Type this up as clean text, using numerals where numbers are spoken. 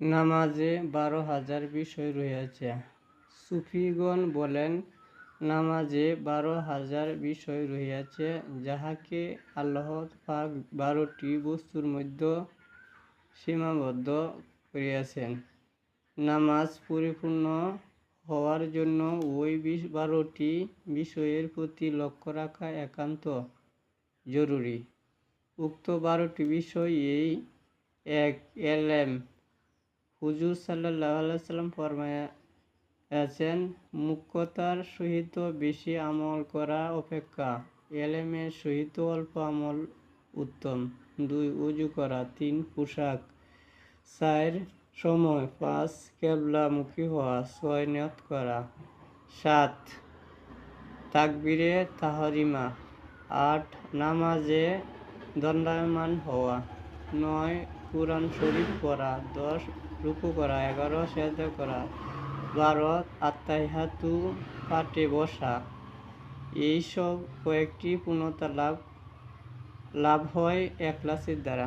নামাজে 12,000 বিষয় রহিয়াছে। সুফিগণ বলেন, নামাজে 12,000 বিষয় রহিয়াছে, যাহাকে আল্লাহ পাক 12টি বস্তুর মধ্যে সীমাবদ্ধ করিয়াছেন। নামাজ পরিপূর্ণ হওয়ার জন্য ওই 12টি বিষয়ের প্রতি লক্ষ্য রাখা একান্ত জরুরি। উক্ত 12টি বিষয় এই: 1. এলেম। হুজুর সাল্লাল্লাহু আলাইহি সাল্লাম ফরমাইয়াছেন, মুখ্যতার সহিত বেশি আমল করা অপেক্ষা এলেমের সহিত অল্প আমল উত্তম। 2. ওযু করা। 3. পোশাক। 4. সময়। 5. কেবলামুখী হওয়া। 6. নিয়ত করা। 7. তাকবীরে তাহরিমা। 8. নামাজে দণ্ডায়মান হওয়া। 9. কুরআন শরীফ পড়া। 10. রুকু করা। 11. সেজদা করা। 12. আত্তাহিয়াতু পাঠে বসা। এইসব কয়েকটি পূর্ণতা লাভ হয় ইখলাসের দ্বারা।